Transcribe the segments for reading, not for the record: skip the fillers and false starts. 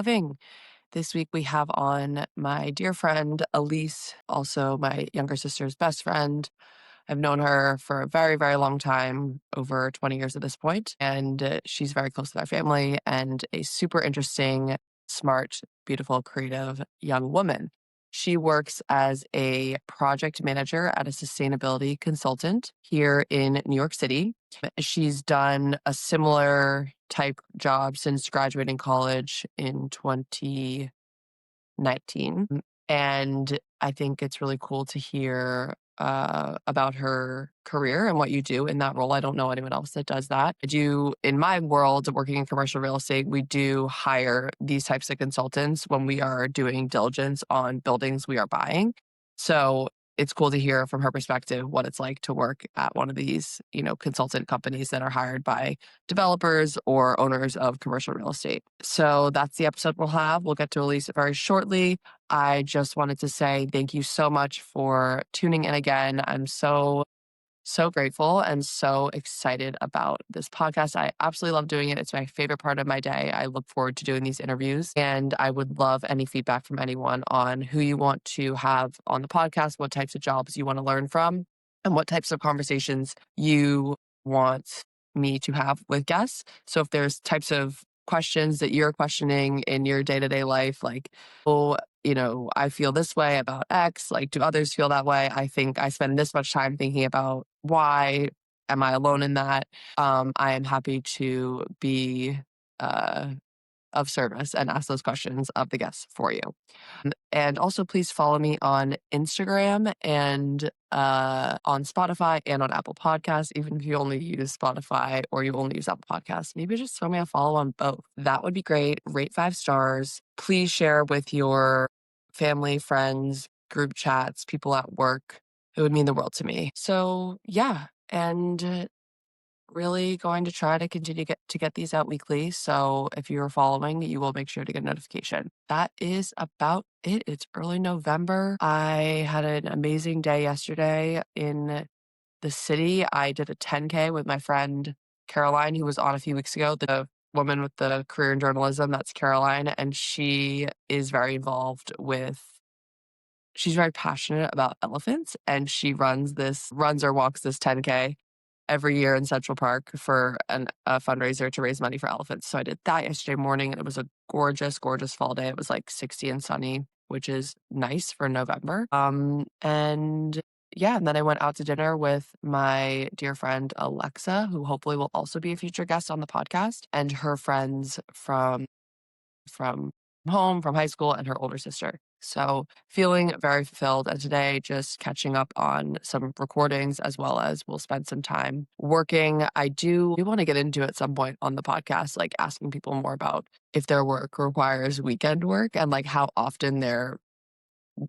Living. This week we have on my dear friend Elise, also my younger sister's best friend. I've known her for a very, very long time, over 20 years at this point, and she's very close to our family and a super interesting, smart, beautiful, creative young woman. She works as a project manager at a sustainability consultant here in New York City. She's done a similar type job since graduating college in 2019. And I think it's really cool to hear about her career and what you do in that role. I don't know anyone else that does that. I do, in my world, working in commercial real estate, we do hire these types of consultants when we are doing diligence on buildings we are buying. So it's cool to hear from her perspective what it's like to work at one of these, consultant companies that are hired by developers or owners of commercial real estate. So that's the episode we'll have. We'll get to release it very shortly. I just wanted to say thank you so much for tuning in again. I'm so grateful and so excited about this podcast. I absolutely love doing it. It's my favorite part of my day. I look forward to doing these interviews, and I would love any feedback from anyone on who you want to have on the podcast, what types of jobs you want to learn from, and what types of conversations you want me to have with guests. So if there's types of questions that you're questioning in your day-to-day life, like, oh, I feel this way about X. Like, do others feel that way? I think I spend this much time thinking about why. Am I alone in that? I am happy to be uh, of service and ask those questions of the guests for you. And also, please follow me on Instagram and on Spotify and on Apple Podcasts. Even if you only use Spotify or you only use Apple Podcasts, maybe just throw me a follow on both. That would be great. Rate 5 stars. Please share with your family, friends, group chats, people at work. It would mean the world to me. So, yeah. And really going to try to continue to get these out weekly. So if you're following, you will make sure to get a notification. That is about it. It's early November. I had an amazing day yesterday in the city. I did a 10K with my friend Caroline, who was on a few weeks ago, the woman with the career in journalism. That's Caroline. And she is very involved she's very passionate about elephants, and she runs or walks this 10K every year in Central Park for a fundraiser to raise money for elephants. So I did that yesterday morning, and it was a gorgeous, gorgeous fall day. It was like 60 and sunny, which is nice for November. And yeah, and then I went out to dinner with my dear friend Alexa, who hopefully will also be a future guest on the podcast, and her friends from home, from high school, and her older sister. So feeling very fulfilled. And today, just catching up on some recordings, as well as we'll spend some time working. We want to get into at some point on the podcast, like asking people more about if their work requires weekend work and like how often they're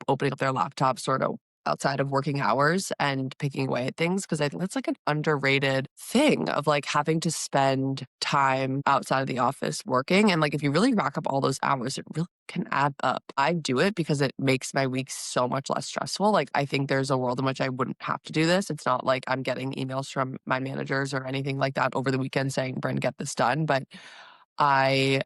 opening up their laptop sort of outside of working hours and picking away at things, because I think that's like an underrated thing of like having to spend time outside of the office working. And like if you really rack up all those hours, it really can add up. I do it because it makes my week so much less stressful. Like I think there's a world in which I wouldn't have to do this. It's not like I'm getting emails from my managers or anything like that over the weekend saying, Bryn, get this done. But I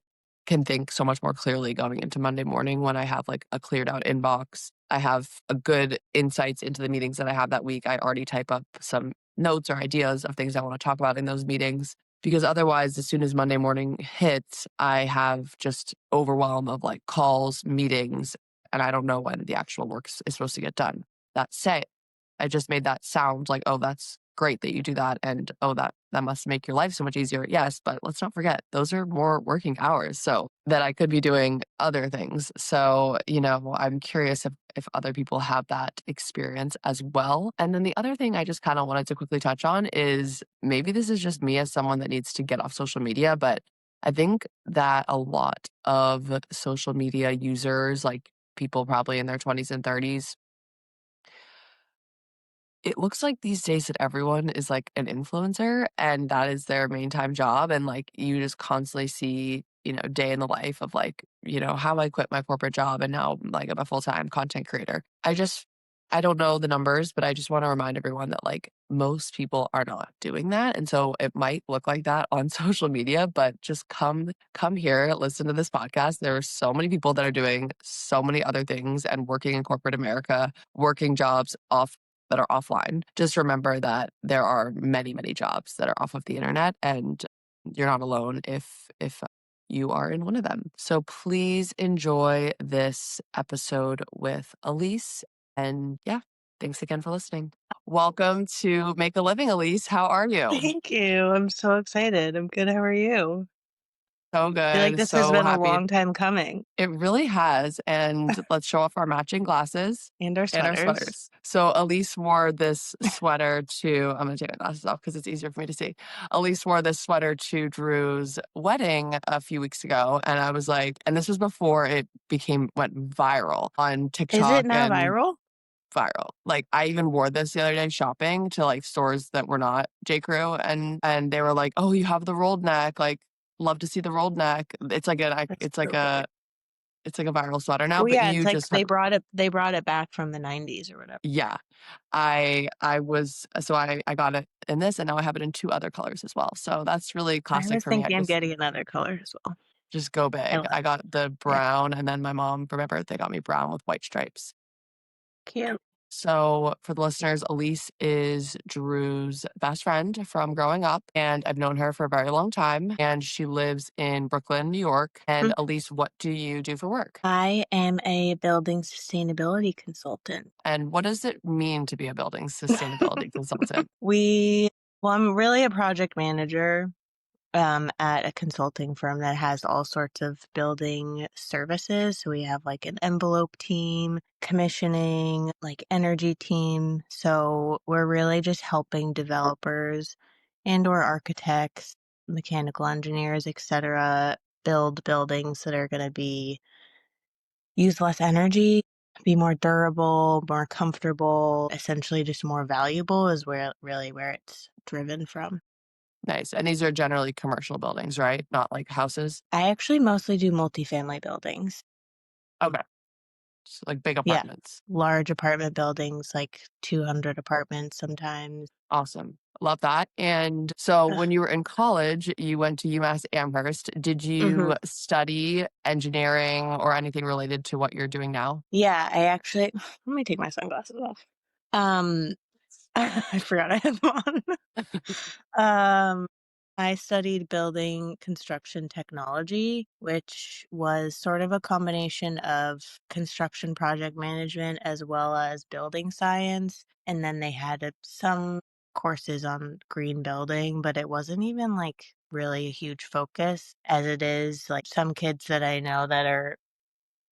can think so much more clearly going into Monday morning when I have like a cleared out inbox. I have a good insights into the meetings that I have that week. I already type up some notes or ideas of things I want to talk about in those meetings, because otherwise, as soon as Monday morning hits, I have just overwhelm of like calls, meetings, and I don't know when the actual work is supposed to get done. That said, I just made that sound like, oh, that's great that you do that. And oh, that must make your life so much easier. Yes, but let's not forget, those are more working hours. So that I could be doing other things. So, I'm curious if other people have that experience as well. And then the other thing I just kind of wanted to quickly touch on is maybe this is just me as someone that needs to get off social media, but I think that a lot of social media users, like people probably in their 20s and 30s, it looks like these days that everyone is like an influencer and that is their main time job. And like you just constantly see, day in the life of like, how I quit my corporate job and now like I'm a full-time content creator. I just I don't know the numbers, but I just wanna remind everyone that, like, most people are not doing that, and so it might look like that on social media, but just come here, listen to this podcast. There are so many people that are doing so many other things and working in corporate America, working jobs off that are offline. Just remember that there are many, many jobs that are off of the internet, and you're not alone if you are in one of them. So please enjoy this episode with Elise, and yeah, thanks again for listening. Welcome to Make a Living, Elise. How are you? Thank you. I'm so excited. I'm good. How are you? So I feel like good. this has So been a happy. long time coming. It really has. And let's show off our matching glasses And our and our sweaters. sweaters. So Elise wore this sweater to, I'm going to take my glasses off because it's easier for me to see. Elise wore this sweater to Drew's wedding a few weeks ago. And I was like, and this was before it went viral on Is it TikTok now and viral? viral. Like, I even wore this the other day shopping to, like, stores that were not J. Crew, and they were like, "Oh, you have the rolled neck, like, love to see the rolled neck." That's so funny. It's like a viral sweater now, Well, but yeah, it's you like just have they brought it back from the 90s or whatever. yeah. I got it in this, and now I have it in 2 other colors as well, so that's really I classic was for me. I thinking of just getting another color as well. just go I big. love I got the it. brown, and then my mom, for my birthday, got me brown with white stripes. Cute. So, for the listeners, Elise is Drew's best friend from growing up, and I've known her for a very long time. And she lives in Brooklyn, New York. And Mm. Elise, what do you do for work? I am a building sustainability consultant. And what does it mean to be a building sustainability consultant? We, well, I'm really a project manager at a consulting firm that has all sorts of building services. So we have like an envelope team, commissioning, like energy team. So we're really just helping developers and or architects, mechanical engineers, etc., build buildings that are going to be use less energy, be more durable, more comfortable, essentially just more valuable is where it's driven from. Nice. And these are generally commercial buildings, right? Not like houses. I actually mostly do multifamily buildings. Okay. So like big Yeah, apartments. large apartment buildings, like 200 apartments sometimes. Awesome. Love that. And so Ugh, when you were in college, you went to UMass Amherst. Did you mhm. study engineering or anything related to what you're doing now? Yeah, I actually let me take my sunglasses off. Um, I forgot I had them on. Um, I studied building construction technology, which was sort of a combination of construction project management as well as building science. And then they had some courses on green building, but it wasn't even like really a huge focus as it is like some kids that I know that are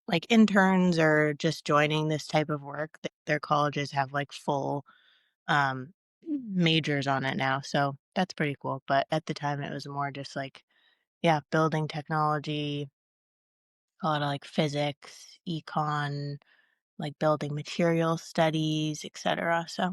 like interns or just joining this type of work. Their colleges have like full majors on it now, so that's pretty cool, but at the time, it was more just like, yeah, building technology, a lot of, like, physics, econ, like, building material studies, etcetera, so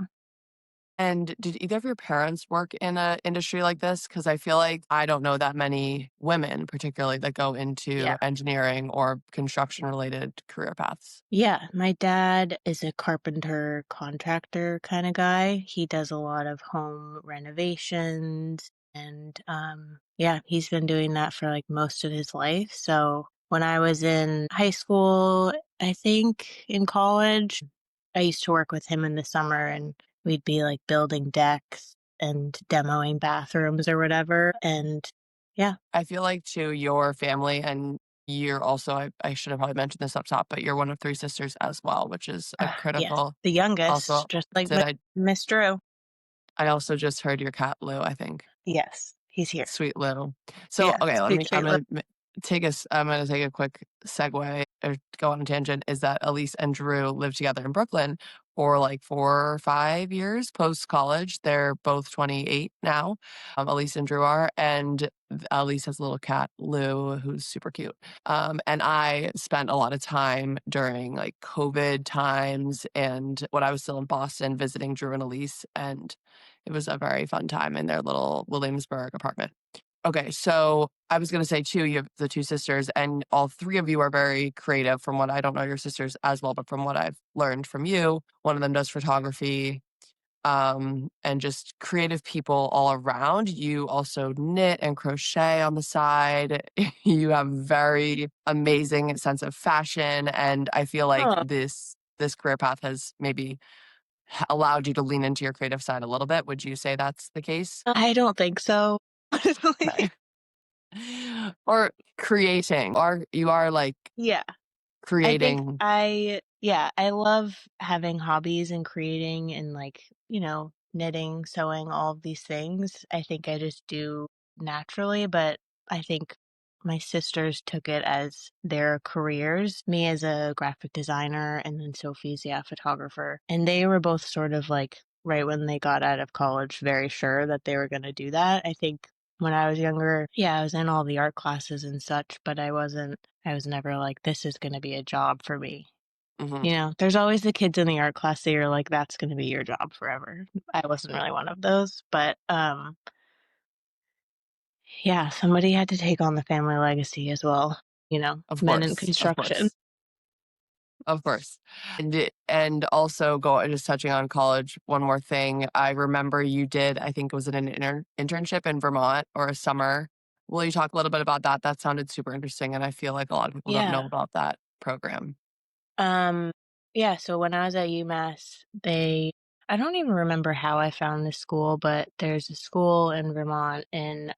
And did either of your parents work in a industry like this? Because I feel like I don't know that many women, particularly, that go into yeah. engineering or construction related career paths. Yeah, my dad is a carpenter contractor kinda guy. He does a lot of home renovations and, yeah, he's been doing that for, like, most of his life, so when I was in high school, I think in college, I used to work with him in the summer, and we'd be, like, building decks and demoing bathrooms or whatever, and yeah. I feel like to your family, and you're also, I should have probably mentioned this up top, but you're one of 3 sisters as well, which is a Yes, critical. the Also, youngest, just like did Miss Drew. I also just heard your cat Lou, I think. Yes, he's here. Sweet Lou. So, Yes, okay, sweet, sweet little. I'm gonna take a quick segue or go on a tangent, is that Elise and Drew lived together in Brooklyn for, like, 4 or 5 years post-college. They're both 28 now, Elise and Drew are, and Elise has a little cat, Lou, who's super cute. And I spent a lot of time during, like, COVID times and when I was still in Boston visiting Drew and Elise, and it was a very fun time in their little Williamsburg apartment. Okay, so I was gonna say too, you have the 2 sisters, and all 3 of you are very creative from what I don't know your sisters as well, but from what I've learned from you. One of them does photography, and just creative people all around. You also knit and crochet on the side. You have very amazing sense of fashion, and I feel like Oh, this career path has maybe allowed you to lean into your creative side a little bit. Would you say that's the case? I don't think so, honestly. Okay. Or creating, or you are, like, Yeah. I think creating. I love having hobbies and creating and like, knitting, sewing, all of these things. I think I just do naturally, but I think my sisters took it as their careers, me as a graphic designer and then Sophie's, yeah, photographer. And they were both sort of like right when they got out of college, very sure that they were going to do that. I think when I was younger, yeah, I was in all the art classes and such, but I was never like, this is going to be a job for me. Mhm, There's always the kids in the art class that you're like, that's going to be your job forever. I wasn't really one of those, but yeah, somebody had to take on the family legacy as well, of men in course, of construction. course. Of course. And also go just touching on college, one more thing. I remember you did, I think, was it an internship in Vermont or a summer? Will you talk a little bit about that? That sounded super interesting, and I feel like a lot of people don't know Yeah. about that program. Um, yeah, so when I was at UMass, I don't even remember how I found this school, but there's a school in Vermont in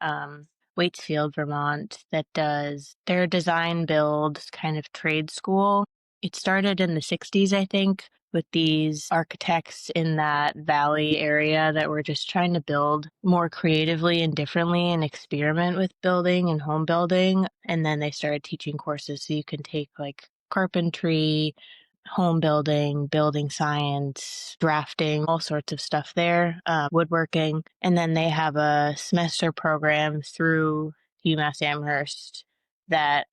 Waitsfield, Vermont that does their design build kind of trade school. It started in the 60s, I think, with these architects in that valley area that were just trying to build more creatively and differently and experiment with building and home building. And then they started teaching courses so you can take like carpentry, home building, building science, drafting, all sorts of stuff there, woodworking. And then they have a semester program through UMass Amherst that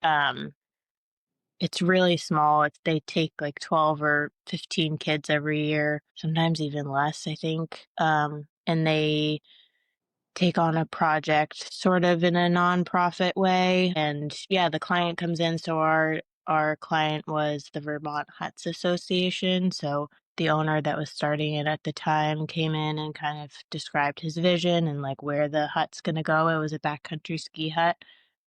it's really small. They take like 12 or 15 kids every year, sometimes even less, I think. And they take on a project sort of in a nonprofit way. And yeah, the client comes in. So our client was the Vermont Huts Association. So the owner that was starting it at the time came in and kind of described his vision and like where the hut's gonna go. It was a backcountry ski hut.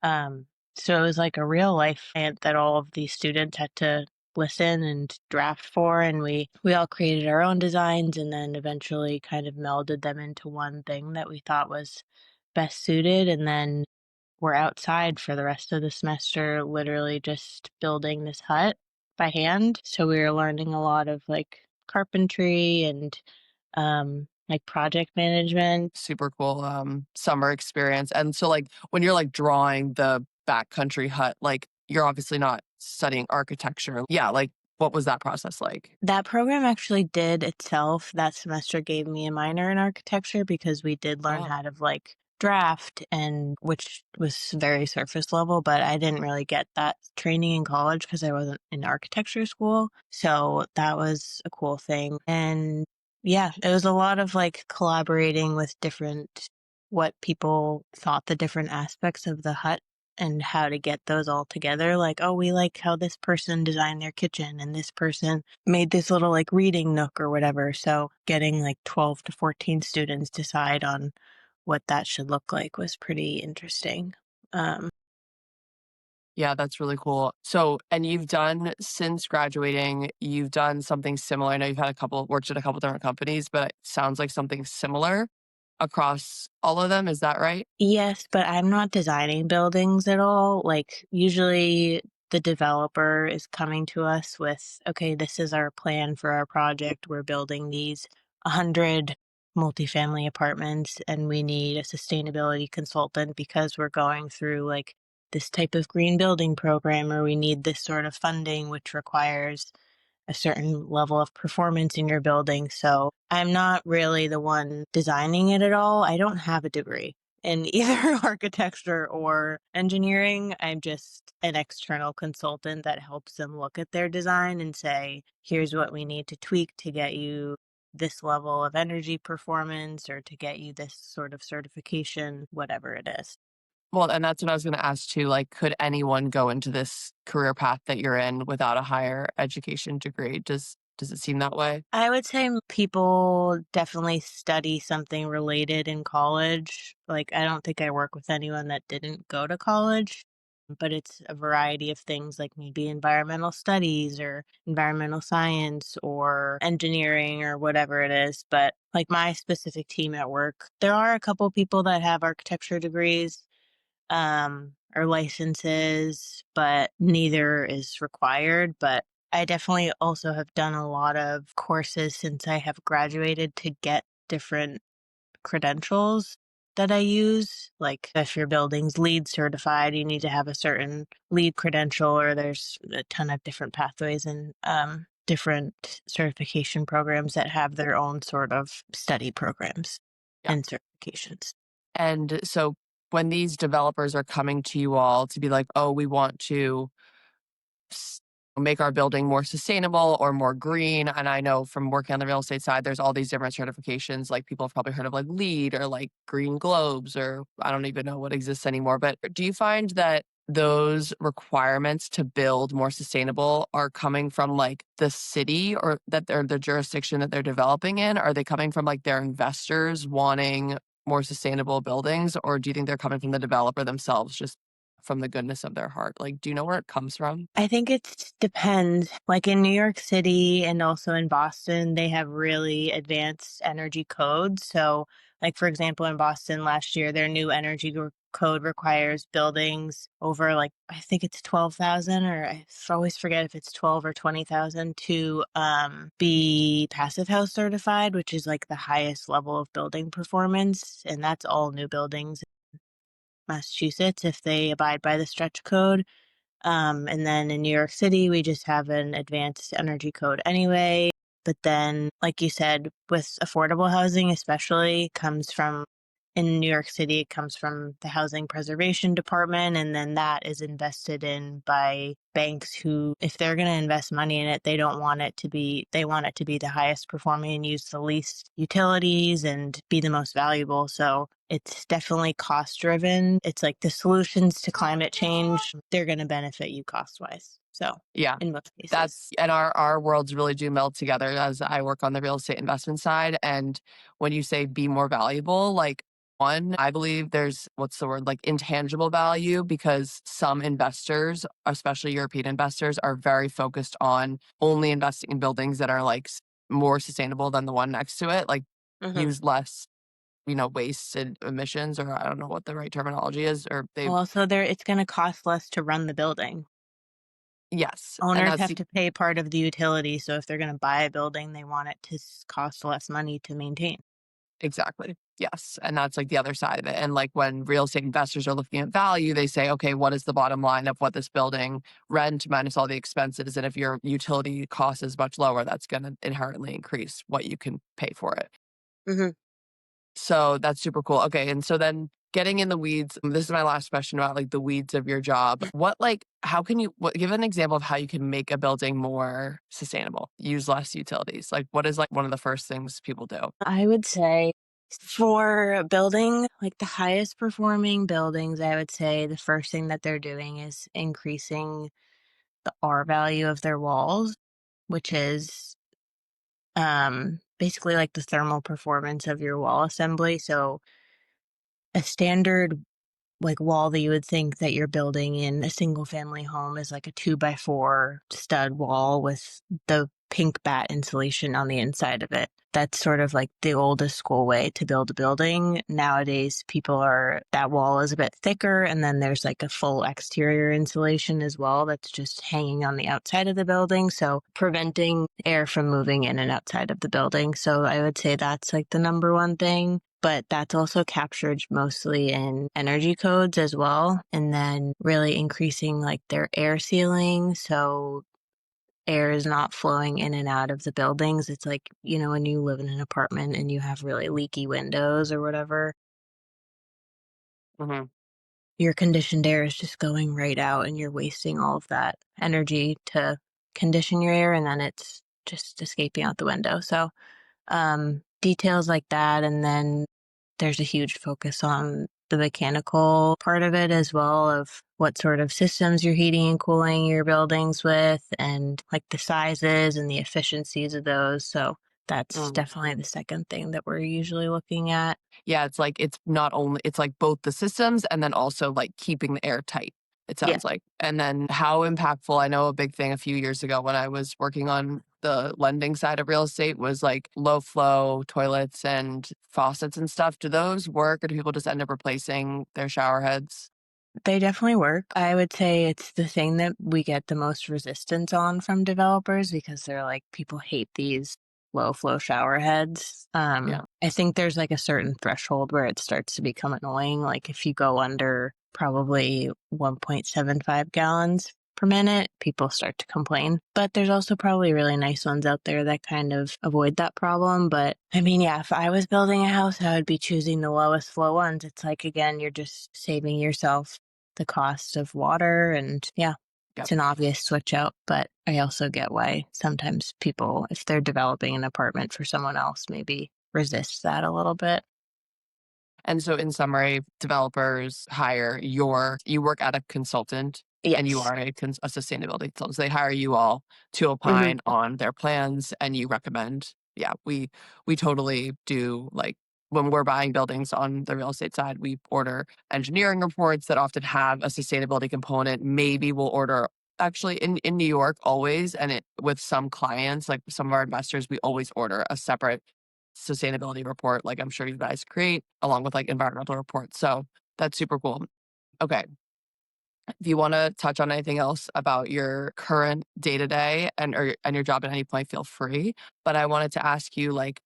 Um, so it was like a real life client that all of these students had to listen and draft for, and we all created our own designs and then eventually kind of melded them into one thing that we thought was best suited. And then we're outside for the rest of the semester literally just building this hut by hand, so we were learning a lot of like carpentry and like project management. Super cool, summer experience. And so, like, when you're, like, drawing the backcountry hut, like, you're obviously not studying architecture. Yeah, like, what was that process like? That program actually did itself that semester gave me a minor in architecture because we did learn Oh, how to like draft, and which was very surface level, but I didn't really get that training in college because I wasn't in architecture school. So that was a cool thing. And yeah, it was a lot of like collaborating with different what people thought the different aspects of the hut and how to get those all together. Like, oh, we like how this person designed their kitchen and this person made this little like reading nook or whatever. So getting like 12 to 14 students decide on what that should look like was pretty interesting. Um, yeah, that's really cool. So and you've done since graduating, you've done something similar. I know you've had a couple worked at a couple different companies, but it sounds like something similar across all of them, is that right? Yes, but I'm not designing buildings at all. Like, usually the developer is coming to us with, okay, this is our plan for our project. We're building these 100 multifamily apartments, and we need a sustainability consultant because we're going through like this type of green building program, or we need this sort of funding, which requires a certain level of performance in your building. So I'm not really the one designing it at all. I don't have a degree in either architecture or engineering. I'm just an external consultant that helps them look at their design and say, here's what we need to tweak to get you this level of energy performance or to get you this sort of certification, whatever it is. Well, and that's what I was gonna ask too, like, could anyone go into this career path that you're in without a higher education degree? Does it seem that way? I would say people definitely study something related in college. Like, I don't think I work with anyone that didn't go to college, but it's a variety of things like maybe environmental studies or environmental science or engineering or whatever it is. But like my specific team at work, there are a couple people that have architecture degrees or licenses, but neither is required. But I definitely also have done a lot of courses since I have graduated to get different credentials that I use. Like if your building's LEED certified, you need to have a certain LEED credential, or there's a ton of different pathways and different certification programs that have their own sort of study programs Yeah. and certifications. And so when these developers are coming to you all to be like, "Oh, we want to s- make our building more sustainable or more green." And I know from working on the real estate side, there's all these different certifications. Like people have probably heard of like LEED or like Green Globes, or I don't even know what exists anymore. But do you find that those requirements to build more sustainable are coming from like the city or that they're the jurisdiction that they're developing in? Are they coming from like their investors wanting more sustainable buildings? Or do you think they're coming from the developer themselves, just from the goodness of their heart? Like, do you know where it comes from? I think it depends. Like in New York City and also in Boston, they have really advanced energy codes. So, like for example, in Boston last year, their new code requires buildings over like I think it's 12,000, or always forget if it's 12 or 20,000 to be passive house certified, which is like the highest level of building performance, and that's all new buildings in Massachusetts if they abide by the stretch code. And then in New York City, we just have an advanced energy code anyway. But then, like you said, with affordable housing, especially, comes from in New York City, it comes from the Housing Preservation Department. And then that is invested in by banks who, if they're going to invest money in it, they don't want it to be, they want it to be the highest performing and use the least utilities and be the most valuable. So it's definitely cost driven. It's like the solutions to climate change, they're going to benefit you cost wise. So Yeah. in most cases. That's and our worlds really do meld together as I work on the real estate investment side. And when you say be more valuable, like one, I believe there's what's the word, like intangible value, because some investors, especially European investors, are very focused on only investing in buildings that are like more sustainable than the one next to it, like Hmm. use less, waste and emissions, or I don't know what the right terminology is, or they, Also, there it's going to cost less to run the building. yes. And Owners that's have to pay part of the utility, so if they're gonna buy a building, they want it to cost less money to maintain. exactly. Yes, and that's, like, the other side of it, and, like, when real estate investors are looking at value, they say, "Okay, what is the bottom line of what this building rent minus all the expenses?" And if your utility cost is much lower, that's gonna inherently increase what you can pay for it. Mhm. So that's super cool. Okay, and so then getting in the weeds, this is my last question about, like, the weeds of your job. How can you give an example of how you can make a building more sustainable, use less utilities? Like, what is, like, one of the first things people do? I would say for building, like, the highest performing buildings, I would say the first thing that they're doing is increasing the R value of their walls, which is, basically like the thermal performance of your wall assembly. So a standard like wall that you would think that you're building in a single family home is like a 2x4 stud wall with the pink bat insulation on the inside of it. That's sort of like the oldest school way to build a building. Nowadays, that wall is a bit thicker, and then there's like a full exterior insulation as well that's just hanging on the outside of the building. So preventing air from moving in and outside of the building. So I would say that's like the number one thing, but that's also captured mostly in energy codes as well. And then really increasing like their air sealing. So air is not flowing in and out of the buildings. It's like, when you live in an apartment and you have really leaky windows or whatever, Mhm, your conditioned air is just going right out and you're wasting all of that energy to condition your air, and then it's just escaping out the window. So, details like that. And then there's a huge focus on the mechanical part of it as well, of what sort of systems you're heating and cooling your buildings with, and like the sizes and the efficiencies of those. So that's Mm. definitely the second thing that we're usually looking at. Yeah, it's like it's not only it's like both the systems and then also like keeping the air tight, it Yeah. sounds like. And then how impactful, I know a big thing a few years ago when I was working on the lending side of real estate was like low flow toilets and faucets and stuff. Do those work or do people just end up replacing their shower heads? They definitely work. I would say it's the thing that we get the most resistance on from developers because they're like, people hate these low flow shower heads. Yeah. I think there's like a certain threshold where it starts to become annoying. Like if you go under probably 1.75 gallons per minute, people start to complain. But there's also probably really nice ones out there that kind of avoid that problem. But I mean, yeah, if I was building a house, I would be choosing the lowest flow ones. It's like, again, you're just saving yourself the cost of water, and yeah, Yep. it's an obvious switch out, but I also get why sometimes people, if they're developing an apartment for someone else, maybe resist that a little bit. And so in summary, developers hire you work at a consultant and you Yes. are a sustainability consultant. So they hire you all to Hmm. opine on their plans and you recommend. Yeah, we totally do like when we're buying buildings on the real estate side, we order engineering reports that often have a sustainability component. Maybe we'll order actually in New York always and it with some clients, like some of our investors, we always order a separate sustainability report, like I'm sure you guys create, along with like environmental reports. So that's super cool. Okay. If you want to touch on anything else about your current day to day and your job at any point, feel free. But I wanted to ask you like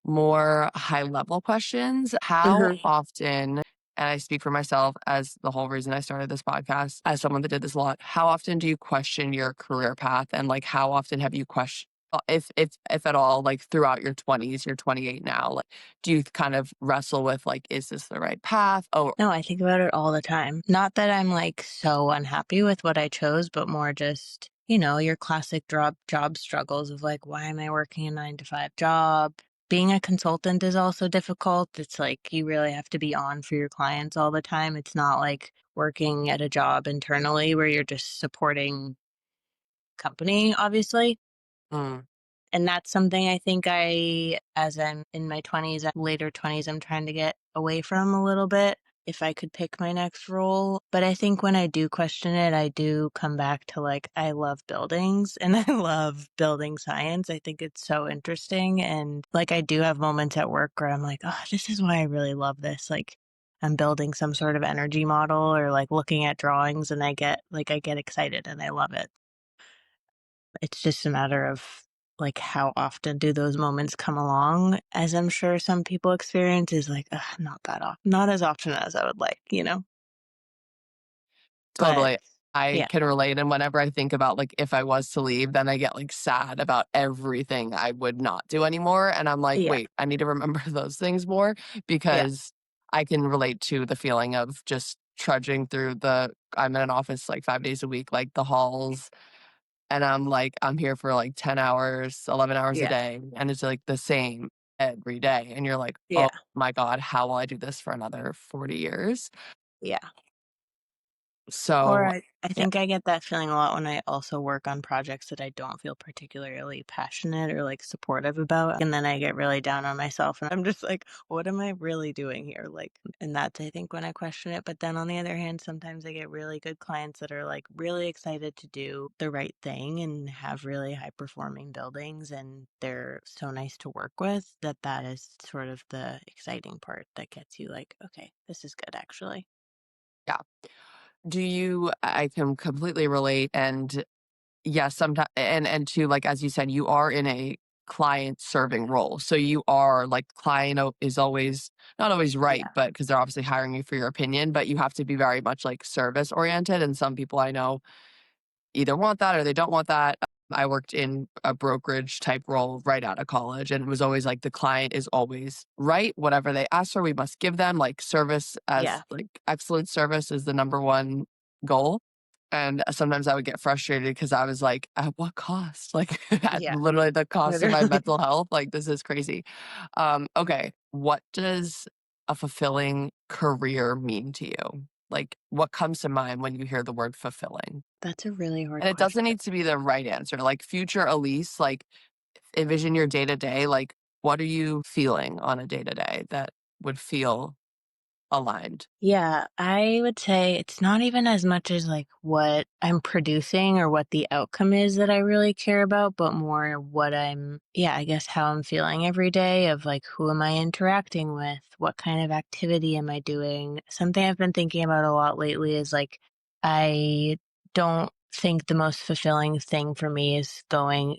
more high level questions. How Hmm. often, and I speak for myself as the whole reason I started this podcast, as someone that did this a lot, how often do you question your career path? And like, how often have you questioned, if at all, like throughout your 20s, you're 28 now, like, do you kind of wrestle with like, is this the right path? Oh, No, I think about it all the time. Not that I'm like so unhappy with what I chose, but more just, your classic job struggles of like, why am I working a 9 to 5 job? Being a consultant is also difficult. It's like you really have to be on for your clients all the time. It's not like working at a job internally where you're just supporting company, obviously. mm, And that's something I think as I'm in my 20s, later 20s, I'm trying to get away from a little bit if I could pick my next role. But I think when I do question it, I do come back to like, I love buildings and I love building science. I think it's so interesting. And like, I do have moments at work where I'm like, oh, this is why I really love this. Like, I'm building some sort of energy model or like looking at drawings and I get excited and I love it. It's just a matter of, like, how often do those moments come along, as I'm sure some people experience is like, ugh, not that often, not as often as I would like. But totally. I yeah, can relate. And whenever I think about like if I was to leave, then I get like sad about everything I would not do anymore. And I'm like, yeah, wait, I need to remember those things more yeah, because I can relate to the feeling of just trudging through I'm in an office like 5 days a week, like the halls. And I'm like, I'm here for like 10 hours, 11 hours a yeah, day. And it's like the same every day. And you're like, yeah, oh my God, how will I do this for another 40 years? yeah. Or So, I yeah, think I get that feeling a lot when I also work on projects that I don't feel particularly passionate or like supportive about. And then I get really down on myself and I'm just like, what am I really doing here? Like, and that's, I think, when I question it. But then on the other hand, sometimes I get really good clients that are like really excited to do the right thing and have really high performing buildings. And they're so nice to work with that that is sort of the exciting part that gets you like, okay, this is good actually. yeah. Do you I can completely relate, and yes, sometimes and to, like, as you said, you are in a client serving role, so you are, like, client o is always not always right, Yeah. but because 'cause they're obviously hiring you for your opinion, but you have to be very much, like, service oriented, and some people I know either want that or they don't want that. I worked in a brokerage type role right out of college, and it was always like the client is always right. Whatever they ask for, we must give them. Like service as Yeah. like excellent service is the number one goal. And sometimes I would get frustrated because I was like, at what cost? Like at Yeah. literally the cost of my Literally. mental health. Like this is crazy. Okay. What does a fulfilling career mean to you? Like, what comes to mind when you hear the word fulfilling? That's a really hard And it doesn't question. need to be the right answer. Like, future Elise, like, envision your day to day. Like, what are you feeling on a day to day that would feel aligned? Yeah, I would say it's not even as much as like what I'm producing or what the outcome is that I really care about, but more what yeah, I guess how I'm feeling every day of like who am I interacting with? What kind of activity am I doing? Something I've been thinking about a lot lately is like I don't think the most fulfilling thing for me is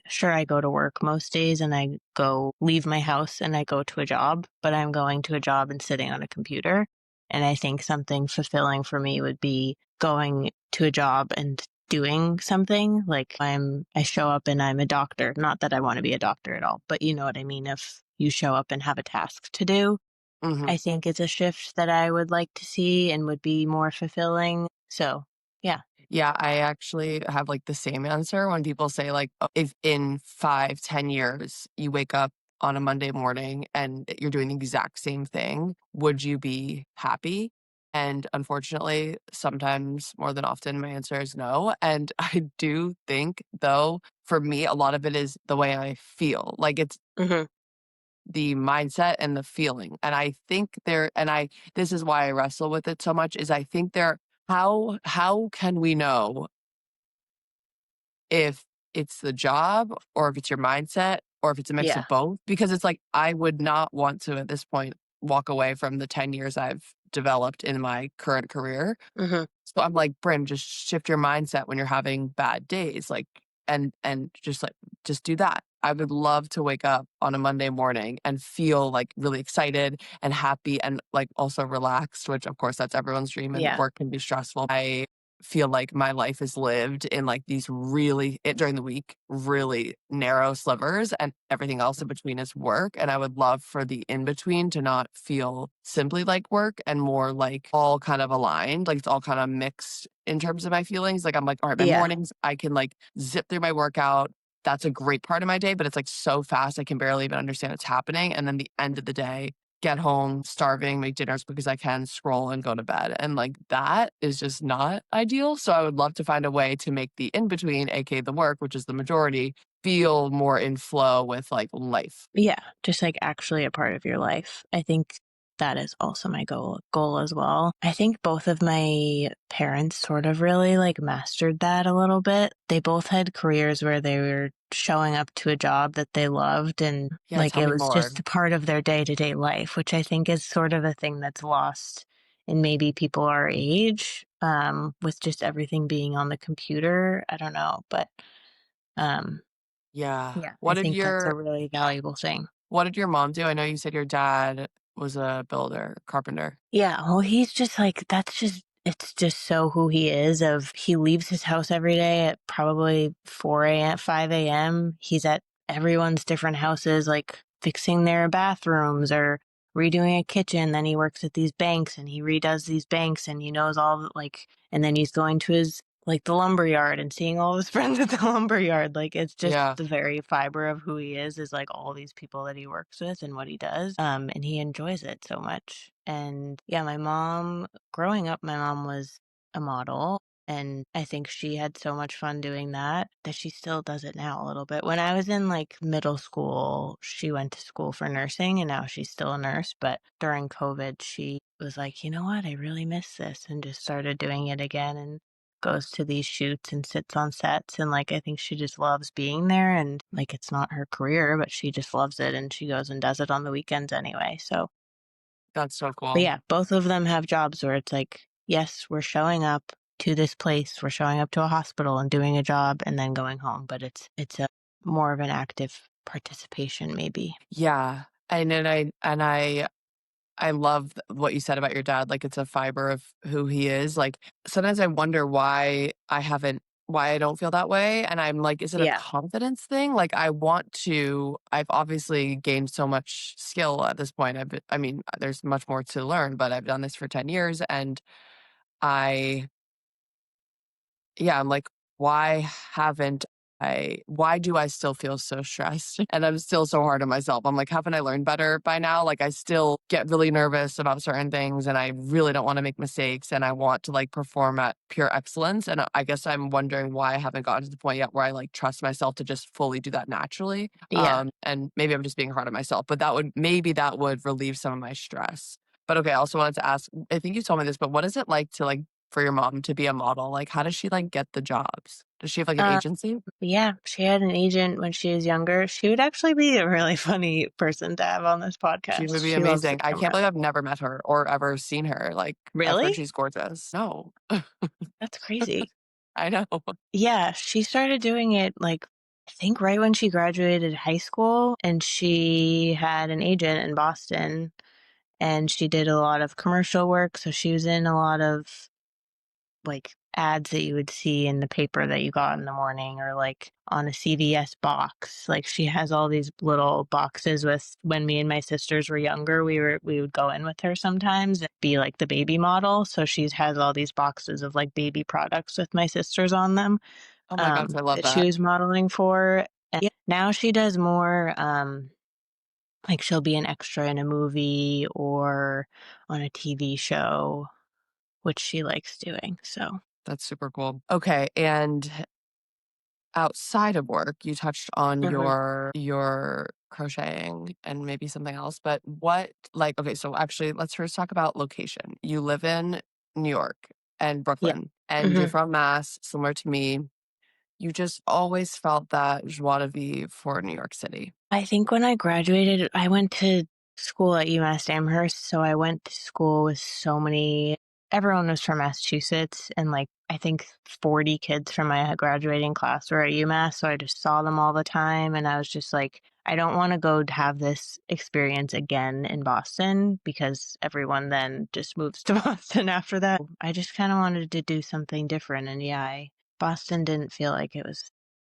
sure, I go to work most days and I leave my house and I go to a job, but I'm going to a job and sitting on a computer. And I think something fulfilling for me would be going to a job and doing something. Like I show up and I'm a doctor. Not that I want to be a doctor at all, but you know what I mean? If you show up and have a task to do, Mhm. I think it's a shift that I would like to see and would be more fulfilling. So, yeah. Yeah, I actually have, like, the same answer when people say, like, if in 5, 10 years you wake up on a Monday morning and you're doing the exact same thing, would you be happy? And unfortunately, sometimes more than often, my answer is no, and I do think, though, for me, a lot of it is the way I feel, like, it's Hmm. the mindset and the feeling, and I think there and I this is why I wrestle with it so much, is I think there how can we know if it's the job or if it's your mindset or if it's a mix Yeah. of both, because it's like I would not want to at this point walk away from the 10 years I've developed in my current career. Hmm. So I'm like, "Bryn, just shift your mindset when you're having bad days, like, and just, like, just do that." I would love to wake up on a Monday morning and feel, like, really excited and happy and, like, also relaxed, which, of course, that's everyone's dream, and Yeah. work can be stressful. I feel like my life is lived in, like, these during the week, really narrow slivers, and everything else in between is work, and I would love for the in between to not feel simply like work and more like all kind of aligned, like, it's all kinda mixed in terms of my feelings, like, I'm like, "Alright, my Yeah. mornings, I can, like, zip through my workout, that's a great part of my day, but it's, like, so fast, I can barely even understand what's happening, and then the end of the day, get home starving, make dinner as quick as I can, scroll, and go to bed, and, like, that is just not ideal, so I would love to find a way to make the in between, aka the work, which is the majority, feel more in flow with, like, life. Yeah, just like actually a part of your life. I think that is also my goal as well. I think both of my parents sort of really like mastered that a little bit. They both had careers where they were showing up to a job that they loved and Yeah, like tell it me was more. just a part of their day-to-day life, which I think is sort of a thing that's lost in maybe people our age, with just everything being on the computer. I don't know, but um Yeah. yeah, I think that's a really valuable thing. What did your mom do? I know you said your dad was a builder, carpenter. Yeah, well, he's just like it's just so who he is of he leaves his house every day at probably 4 AM, 5 AM. He's at everyone's different houses, like fixing their bathrooms or redoing a kitchen. Then he works at these banks and he redoes these banks and he knows and then he's going to his like the lumber yard and seeing all his friends at the lumber yard. Like it's just Yeah, the very fiber of who he is like all these people that he works with and what he does. And he enjoys it so much. And yeah, growing up, my mom was a model. And I think she had so much fun doing that she still does it now a little bit. When I was in like middle school, she went to school for nursing and now she's still a nurse. But during COVID, she was like, you know what? I really miss this and just started doing it again. And goes to these shoots and sits on sets and like I think she just loves being there and like it's not her career but she just loves it and she goes and does it on the weekends anyway. So, that's so but cool. yeah, both of them have jobs where it's like, yes, we're showing up to this place, we're showing up to a hospital and doing a job and then going home, but it's a more of an active participation maybe. Yeah, and I love what you said about your dad, like, it's a fiber of who he is, like, sometimes I wonder why I don't feel that way, and I'm like, is it a Yeah. confidence thing? Like, I've obviously gained so much skill at this point, I mean, there's much more to learn, but I've done this for 10 years, and I yeah, I'm like, why haven't why do I still feel so stressed? And I'm still so hard on myself. I'm like, haven't I learned better by now? Like, I still get really nervous about certain things and I really don't want to make mistakes and I want to like perform at pure excellence. And I guess I'm wondering why I haven't gotten to the point yet where I like trust myself to just fully do that naturally. Yeah. And maybe I'm just being hard on myself, but maybe that would relieve some of my stress. But okay, I also wanted to ask, I think you told me this, but what is it like to like for your mom to be a model? Like, how does she like get the jobs? Does she have like an Uh, agency? yeah, she had an agent when she was younger. She would actually be a really funny person to have on this She would podcast. be She loves the amazing. I can't camera. believe I've never met her or ever seen her. Like, I've heard Really? she's gorgeous. No, That's crazy. I know. Yeah, she started doing it, like, I think right when she graduated high school, and she had an agent in Boston, and she did a lot of commercial work, so she was in a lot of, like, ads that you would see in the paper that you got in the morning or, like, on a CVS box. Like, she has all these little boxes with when me and my sisters were younger, we would go in with her sometimes and be, like, the baby model, so she has all these boxes of, like, baby products with my sisters on them, Oh my gosh, I love that she that. was modeling for. And yeah, now she does more, like, she'll be an extra in a movie or on a TV show, which she likes doing, so. That's super cool. Okay, and outside of work, you touched on Mhm. your crocheting and maybe something else, but what like okay, so actually let's first talk about location. You live in New York and Yeah. Brooklyn, and you're Mhm. from Mass, similar to me. You just always felt that joie de vivre for New York City. I think when I graduated, I went to school at UMass Amherst, so I went to school with so many. Everyone was from Massachusetts, and, like, I think 40 kids from my graduating class were at UMass, so I just saw them all the time, and I was just like, "I don't wanna go to have this experience again in Boston," because everyone then just moves to Boston after that. I just kinda wanted to do something different, and yeah, I Boston didn't feel like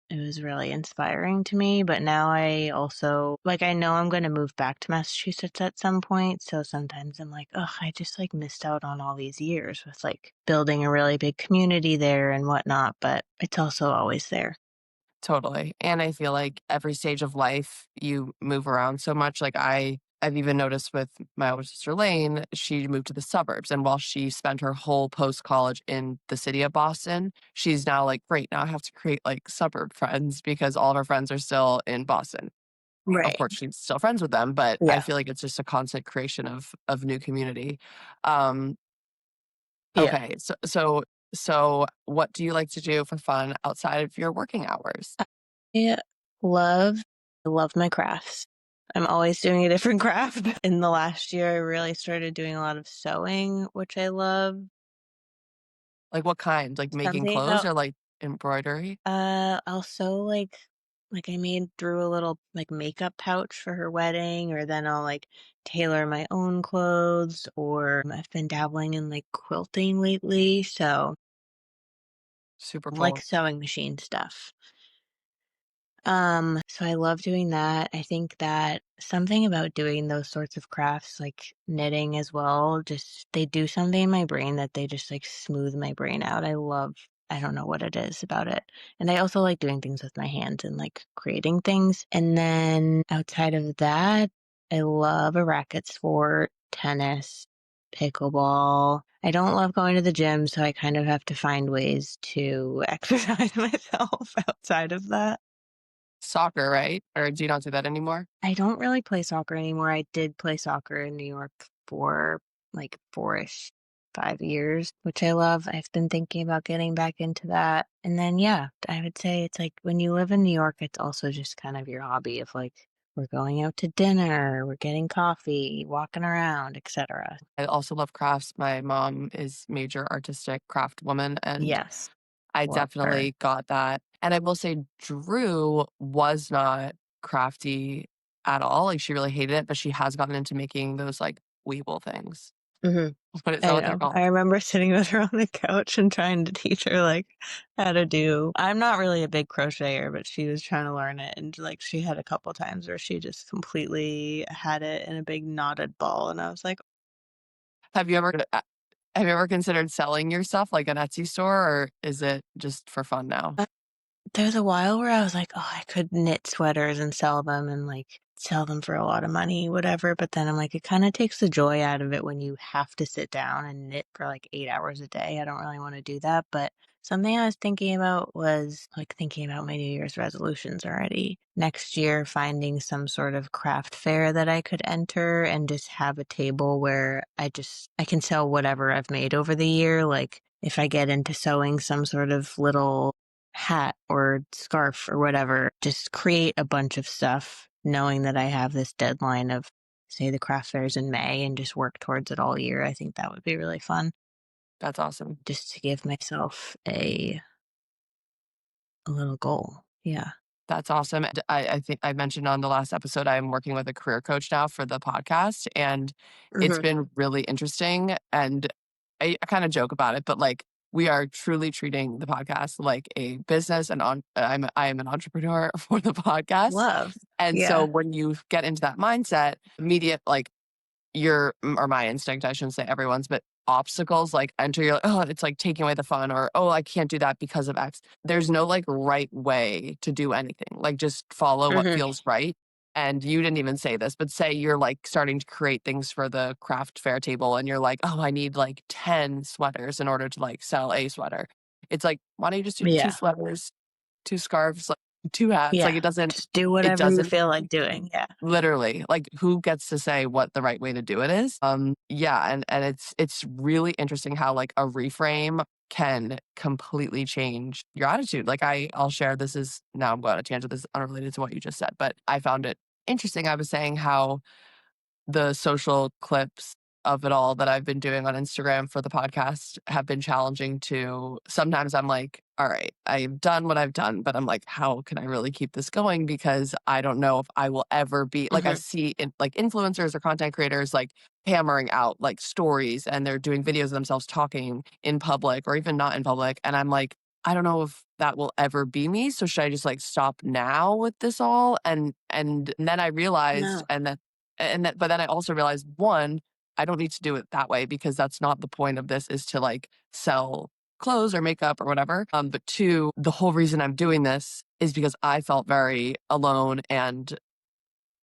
it was really inspiring to me, but now I also like, I know I'm gonna move back to Massachusetts at some point, so sometimes I'm like, "Ugh, I just, like, missed out on all these years with, like, building a really big community there and whatnot," but it's also always there. Totally. And I feel like every stage of life, you move around so much. Like I've even noticed with my older sister Lane, she moved to the suburbs. And while she spent her whole post college in the city of Boston, she's now like, great, now I have to create like suburb friends because all of her friends are still in Boston. Of Right. course, she's still friends with them, but I Yeah. feel like it's just a constant creation of new community. Um, Yeah. okay. So what do you like to do for fun outside of your working hours? I love I love my crafts. I'm always doing a different craft. In the last year, I really started doing a lot of sewing, which I love. Like, what kind? Like, making Something clothes about or, like, embroidery? also, like, I made Drew a little, like, makeup pouch for her wedding, or then I'll, like, tailor my own clothes, or I've been dabbling in, like, quilting lately, so Super I like cool. sewing machine stuff. So I love doing that. I think that something about doing those sorts of crafts, like knitting as well, just they do something in my brain that they just like smooth my brain out. I don't know what it is about it. And I also like doing things with my hands and like creating things. And then outside of that, I love a racket sport, tennis, pickleball. I don't love going to the gym, so I kind of have to find ways to exercise myself outside of that. Soccer, right? Or do you not do that anymore? I don't really play soccer anymore. I did play soccer in New York for like 4-ish, 5 years, which I love. I've been thinking about getting back into that. And then, yeah, I would say it's like when you live in New York, it's also just kind of your hobby of like, we're going out to dinner, we're getting coffee, walking around, etc. I also love crafts. My mom is major artistic craft woman, and Yes, I love her. definitely got that. And I will say Drew was not crafty at all. Like, she really hated it, but she has gotten into making those, like, Weeble things. Hmm. What is that I what they're know. called? I remember sitting with her on the couch and trying to teach her, like, how to do. I'm not really a big crocheter, but she was trying to learn it, and, like, she had a couple times where she just completely had it in a big knotted ball, and I was like, Have you ever have you ever considered selling your stuff, like, an Etsy store, or is it just for fun now? There's a while where I was like, "Oh, I could knit sweaters and sell them and, like, sell them for a lot of money, whatever," but then I'm like, it kinda takes the joy out of it when you have to sit down and knit for, like, 8 hours a day. I don't really wanna do that, but something I was thinking about was, like, thinking about my New Year's resolutions already. Next year, finding some sort of craft fair that I could enter and just have a table where I can sell whatever I've made over the year, like, if I get into sewing some sort of little hat or scarf or whatever, just create a bunch of stuff knowing that I have this deadline of, say, the craft fair's in May and just work towards it all year. I think that would be really fun That's awesome. just to give myself a little goal. Yeah. That's awesome. And I think I mentioned on the last episode, I'm working with a career coach now for the podcast, and it's Mhm. been really interesting. And I kind of joke about it, but like we are truly treating the podcast like a business, and I am an entrepreneur for the podcast. Love. And so Yeah. when you get into that mindset, immediate like or my instinct, I shouldn't say everyone's, but obstacles like enter you're like, oh, it's like taking away the fun, or oh, I can't do that because of X. There's no like right way to do anything. Like just follow what Mhm. feels right. And you didn't even say this, but say you're like starting to create things for the craft fair table and you're like, oh, I need like 10 sweaters in order to like sell a sweater. It's like, why don't you just do two Yeah. sweaters, two scarves, like two hats? Like Yeah. Just do it whatever you doesn't feel like doing. Yeah. literally, like, who gets to say what the right way to do it is? Yeah, and it's really interesting how, like, a reframe can completely change your attitude. Like, I'll share this is now I'm going on a tangent, this is unrelated to what you just said, but I found it interesting. I was saying how the social clips of it all that I've been doing on Instagram for the podcast have been challenging to sometimes I'm like, all right, I've done what I've done, but I'm like, how can I really keep this going? Because I don't know if I will ever be like I Mhm. see like influencers or content creators like hammering out like stories and they're doing videos of themselves talking in public or even not in public. And I'm like, I don't know if that will ever be me. So should I just like stop now with this all? And then I realized No. but then I also realized, 1, I don't need to do it that way because that's not the point of this is to, like, sell clothes or makeup or whatever, but 2, the whole reason I'm doing this is because I felt very alone and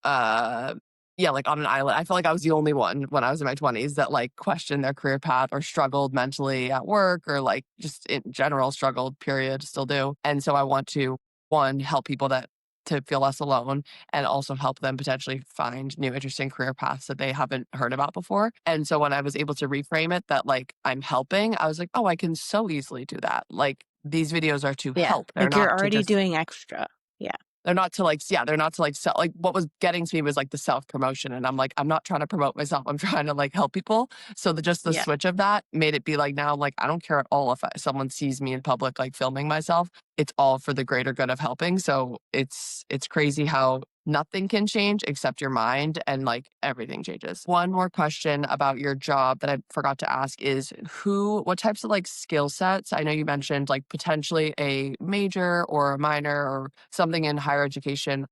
uh, yeah, like on an island. I felt like I was the only one when I was in my 20s that like questioned their career path or struggled mentally at work or like just in general struggled, period, still do. And so I want to, one, help people that to feel less alone and also help them potentially find new interesting career paths that they haven't heard about before. And so when I was able to reframe it that like I'm helping, I was like, oh, I can so easily do that. Like these videos are to Yeah. help. They're Like, you're not to already just doing extra. Yeah. they're not to like yeah, they're not to like sell like what was getting to me was like the self-promotion. And I'm like, I'm not trying to promote myself. I'm trying to like help people. So just the Yeah. switch of that made it be like now like I don't care at all if someone sees me in public like filming myself. It's all for the greater good of helping. So it's crazy how nothing can change except your mind and like everything changes. One more question about your job that I forgot to ask is what types of like skill sets? I know you mentioned like potentially a major or a minor or something in higher education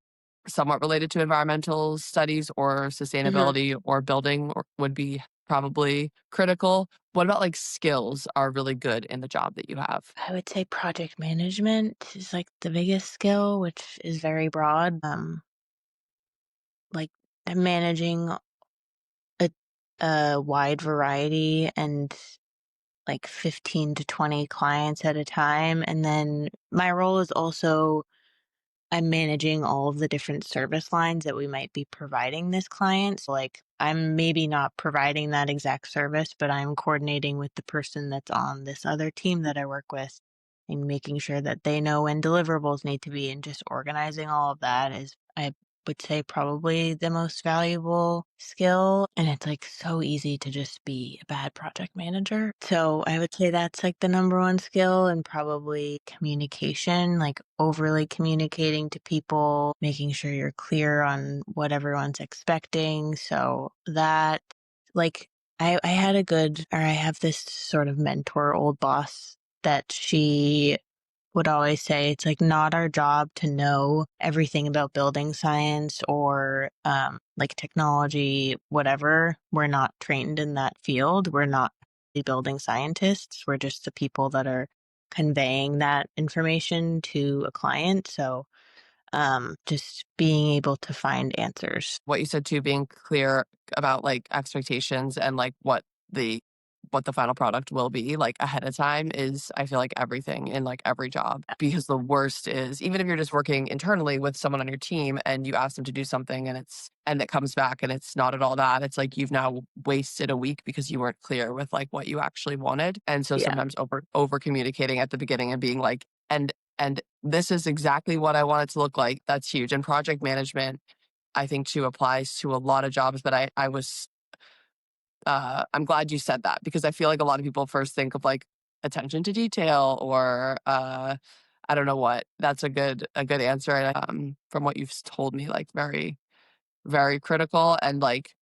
somewhat related to environmental studies or Mhm. sustainability or building or would be probably critical. What about like skills are really good in the job that you have? I would say project management is, like, the biggest skill, which is very broad. Like, managing a wide variety and, like, 15 to 20 clients at a time, and then my role is also I'm managing all of the different service lines that we might be providing this client. So, like, I'm maybe not providing that exact service, but I'm coordinating with the person that's on this other team that I work with and making sure that they know when deliverables need to be and just organizing all of that is, I would say, probably the most valuable skill. And it's like so easy to just be a bad project manager. So I would say that's like the number one skill, and probably communication, like overly communicating to people, making sure you're clear on what everyone's expecting. So that, like, I had I have this sort of mentor, old boss, that she would always say it's like not our job to know everything about building science or like technology, whatever. We're not trained in that field. We're not the building scientists. We're just the people that are conveying that information to a client. So, just being able to find answers. What you said too, being clear about, like, expectations and, like, what the final product will be, like, ahead of time is, I feel like, everything in, like, every job. Because the worst is even if you're just working internally with someone on your team and you ask them to do something and it comes back and it's not at all that, it's like you've now wasted a week because you weren't clear with, like, what you actually wanted. And so Yeah. sometimes over communicating at the beginning and being like, "And this is exactly what I want it to look like," that's huge. And project management, I think, too, applies to a lot of jobs, but I'm glad you said that because I feel like a lot of people first think of, like, attention to detail or, I don't know what. That's a good answer, and, from what you've told me, like, very, very critical and, like,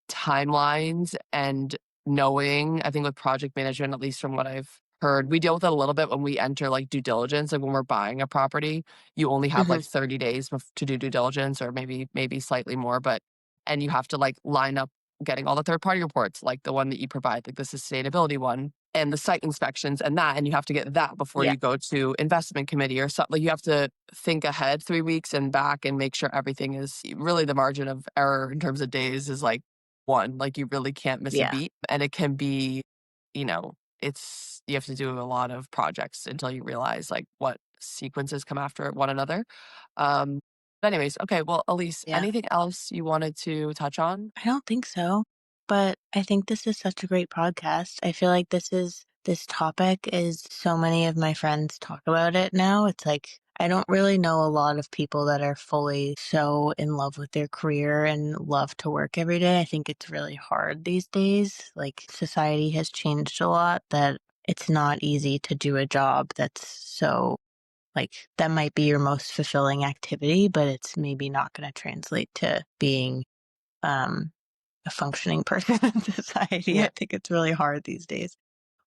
timelines and knowing, I think with project management, at least from what I've heard, we deal with it a little bit when we enter like due diligence. Like when we're buying a property, you only have Hmm. like 30 days to do due diligence or maybe slightly more, but and you have to like line up getting all the third party reports, like the one that you provide, like the sustainability one and the site inspections and that, and you have to get that before Yeah. you go to investment committee or something. Like you have to think ahead 3 weeks and back and make sure everything is really the margin of error in terms of days is like one, like, you really can't miss a Yeah. beat, and it can be, it's you have to do a lot of projects until you realize, like, what sequences come after one another. But anyways, okay, well, Elise, Yeah. anything else you wanted to touch on? I don't think so, but I think this is such a great podcast. I feel like this topic is so many of my friends talk about it now. It's like I don't really know a lot of people that are fully so in love with their career and love to work every day. I think it's really hard these days. Like society has changed a lot that it's not easy to do a job that's so like that might be your most fulfilling activity, but it's maybe not going to translate to being um a functioning person in society. Yeah, I think it's really hard these days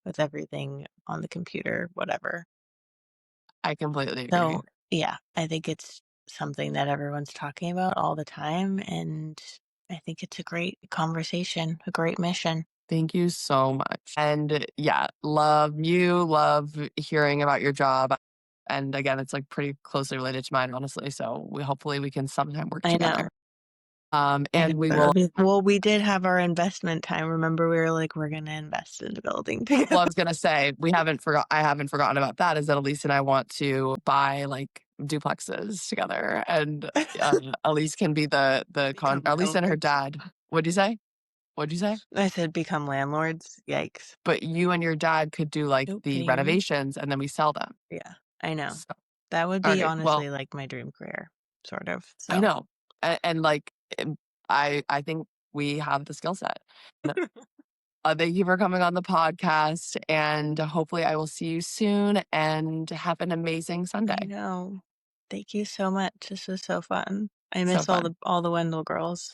with everything on the computer, whatever. I completely agree. So, yeah, I think it's something that everyone's talking about all the time. And I think it's a great conversation, a great mission. Thank you so much. And, yeah, love you, love hearing about your job, and again, it's, like, pretty closely related to mine, honestly, so we can sometime work I together. know. I know And we it'll will be, well, we did have our investment time. Remember, we were like, we're going to invest in the building well, I together. was gonna say, I haven't forgotten about that, is that Elise and I want to buy, like, duplexes together, and, Elise can be the con Become Elise and her landlords. dad. What'd you say? What'd you say? I said, become landlords. Yikes. But you and your dad could do, like, Oh, can the you hear me? renovations, and then we sell them. Yeah, I know. So That would be alright, well, honestly like my dream career, sort of. I So, know, and, like, I think we have the skill set. Thank you for coming on the podcast, and hopefully I will see you soon, and have an amazing I Sunday. know. Thank you so much. This was so fun. I So miss fun. all the Wendell girls.